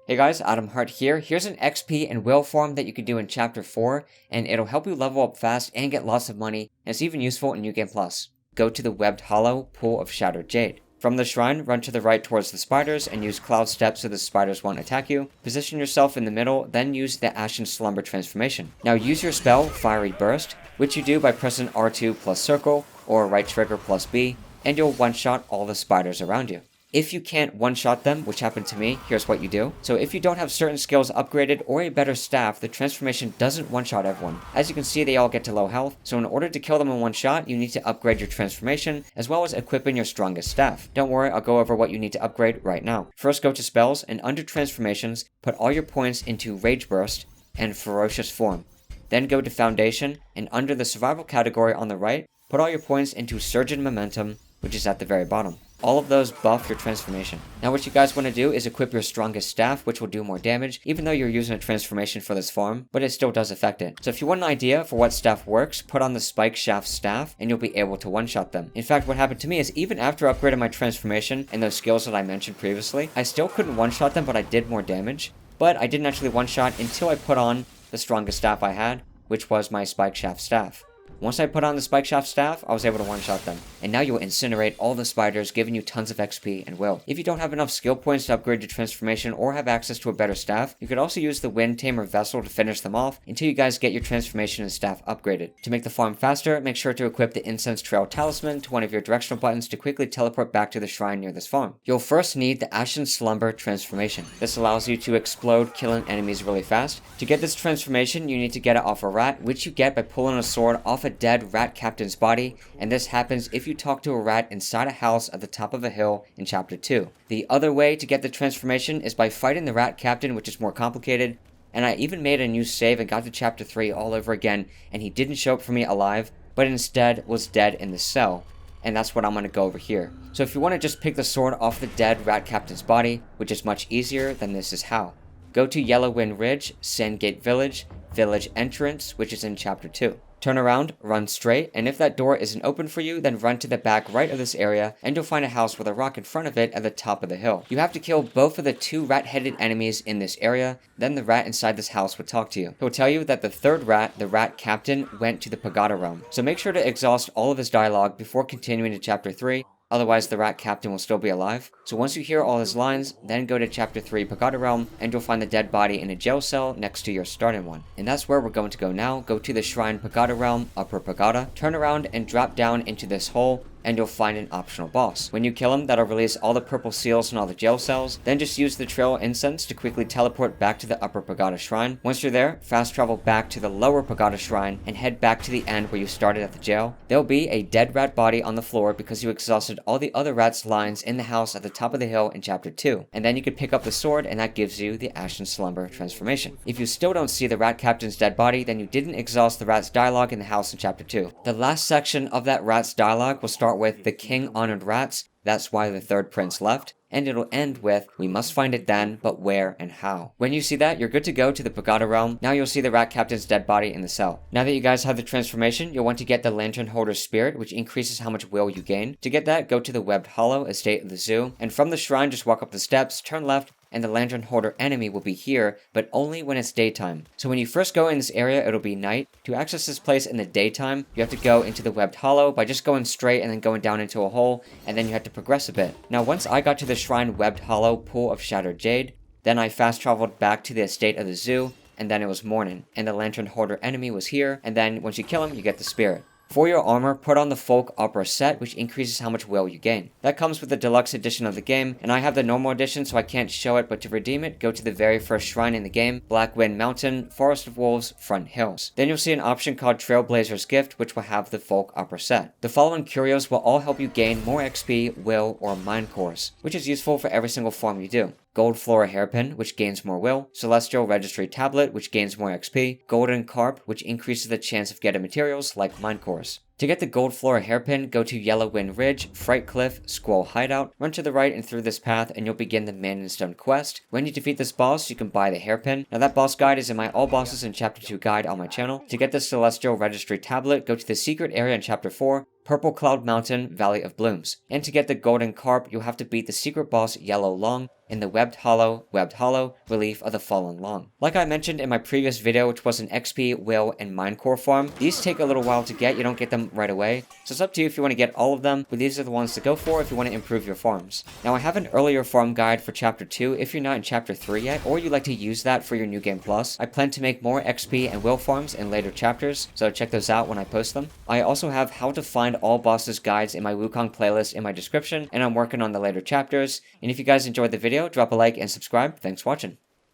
Hey guys, Adam Hart here. Here's an XP and will farm that you can do in Chapter 4, and it'll help you level up fast and get lots of money, and it's even useful in New Game Plus. Go to the Webbed Hollow, Pool of Shattered Jade. From the shrine, run to the right towards the spiders and use Cloud Steps so the spiders won't attack you. Position yourself in the middle, then use the Ashen Slumber transformation. Now use your spell, Fiery Burst, which you do by pressing R2 plus circle, or right trigger plus B, and you'll one-shot all the spiders around you. If you can't one-shot them, which happened to me, here's what you do. So if you don't have certain skills upgraded or a better staff, the transformation doesn't one-shot everyone. As you can see, they all get to low health, so in order to kill them in one shot, you need to upgrade your transformation, as well as equipping your strongest staff. Don't worry, I'll go over what you need to upgrade right now. First, go to Spells, and under Transformations, put all your points into Rage Burst and Ferocious Form. Then go to Foundation, and under the Survival category on the right, put all your points into Surgeon Momentum, which is at the very bottom. All of those buff your transformation. Now what you guys want to do is equip your strongest staff, which will do more damage, even though you're using a transformation for this farm, but it still does affect it. So if you want an idea for what staff works, put on the Spike Shaft staff, and you'll be able to one-shot them. In fact, what happened to me is even after upgrading my transformation and those skills that I mentioned previously, I still couldn't one-shot them, but I did more damage. But I didn't actually one-shot until I put on the strongest staff I had, which was my Spike Shaft staff. Once I put on the Spike Shaft staff, I was able to one-shot them. And now you'll incinerate all the spiders, giving you tons of XP and will. If you don't have enough skill points to upgrade your transformation or have access to a better staff, you could also use the Wind Tamer Vessel to finish them off until you guys get your transformation and staff upgraded. To make the farm faster, make sure to equip the Incense Trail Talisman to one of your directional buttons to quickly teleport back to the shrine near this farm. You'll first need the Ashen Slumber transformation. This allows you to explode, killing enemies really fast. To get this transformation, you need to get it off a rat, which you get by pulling a sword off a dead rat captain's body, and this happens if you talk to a rat inside a house at the top of a hill in Chapter 2. The other way to get the transformation is by fighting the rat captain, which is more complicated, and I even made a new save and got to Chapter 3 all over again, and he didn't show up for me alive, but instead was dead in the cell. And that's what I'm going to go over here. So if you want to just pick the sword off the dead rat captain's body, which is much easier, then this is how. Go to Yellow Wind Ridge, Sandgate Village, Village Entrance, which is in Chapter 2. Turn around, run straight, and if that door isn't open for you, then run to the back right of this area, and you'll find a house with a rock in front of it at the top of the hill. You have to kill both of the two rat-headed enemies in this area, then the rat inside this house will talk to you. He'll tell you that the third rat, the rat captain, went to the Pagoda realm. So make sure to exhaust all of his dialogue before continuing to Chapter 3, otherwise the rat captain will still be alive. So once you hear all his lines, then go to Chapter 3 Pagoda Realm, and you'll find the dead body in a jail cell next to your starting one. And that's where we're going to go now. Go to the Shrine Pagoda Realm, Upper Pagoda, turn around and drop down into this hole, and you'll find an optional boss. When you kill him, that'll release all the purple seals in all the jail cells, then just use the trail incense to quickly teleport back to the Upper Pagoda Shrine. Once you're there, fast travel back to the Lower Pagoda Shrine, and head back to the end where you started at the jail. There'll be a dead rat body on the floor because you exhausted all the other rats' lines in the house at the top of the hill in Chapter 2. And then you could pick up the sword, and that gives you the Ashen Slumber transformation. If you still don't see the rat captain's dead body, then you didn't exhaust the rat's dialogue in the house in Chapter 2. The last section of that rat's dialogue will start with "The king honored rats, that's why the third prince left," and it'll end with "We must find it then, but where and how." When you see that, you're good to go to the Pagoda Realm. Now you'll see the rat captain's dead body in the cell. Now that you guys have the transformation, you'll want to get the Lantern Holder's Spirit, which increases how much will you gain. To get that, go to the Webbed Hollow, Estate of the Zoo, and from the shrine just walk up the steps, turn left, and the Lantern Holder enemy will be here, but only when it's daytime. So when you first go in this area, it'll be night. To access this place in the daytime, you have to go into the Webbed Hollow by just going straight and then going down into a hole, and then you have to progress a bit. Now once I got to the Shrine Webbed Hollow Pool of Shattered Jade, then I fast traveled back to the Estate of the Zoo, and then it was morning, and the Lantern Holder enemy was here, and then once you kill him, you get the spirit. For your armor, put on the Folk Opera set, which increases how much will you gain. That comes with the deluxe edition of the game, and I have the normal edition so I can't show it, but to redeem it, go to the very first shrine in the game, Black Wind Mountain, Forest of Wolves, Front Hills. Then you'll see an option called Trailblazer's Gift, which will have the Folk Opera set. The following curios will all help you gain more XP, will, or mind cores, which is useful for every single farm you do. Gold Flora Hairpin, which gains more will, Celestial Registry Tablet, which gains more XP, Golden Carp, which increases the chance of getting materials like Mind Cores. To get the Gold Flora Hairpin, go to Yellow Wind Ridge, Fright Cliff, Squall Hideout, run to the right and through this path and you'll begin the Man in Stone quest. When you defeat this boss, you can buy the hairpin. Now that boss guide is in my All Bosses in Chapter 2 guide on my channel. To get the Celestial Registry Tablet, go to the secret area in Chapter 4, Purple Cloud Mountain, Valley of Blooms. And to get the Golden Carp, you'll have to beat the secret boss Yellow Long in the webbed hollow, relief of the Fallen Long. Like I mentioned in my previous video, which was an XP, will, and mine core farm, these take a little while to get, you don't get them right away, so it's up to you if you want to get all of them, but these are the ones to go for if you want to improve your farms. Now I have an earlier farm guide for chapter 2 if you're not in chapter 3 yet, or you'd like to use that for your New Game Plus. I plan to make more XP and will farms in later chapters, so check those out when I post them. I also have how to find all bosses guides in my Wukong playlist in my description, and I'm working on the later chapters. And if you guys enjoyed the video, drop a like and subscribe. Thanks for watching.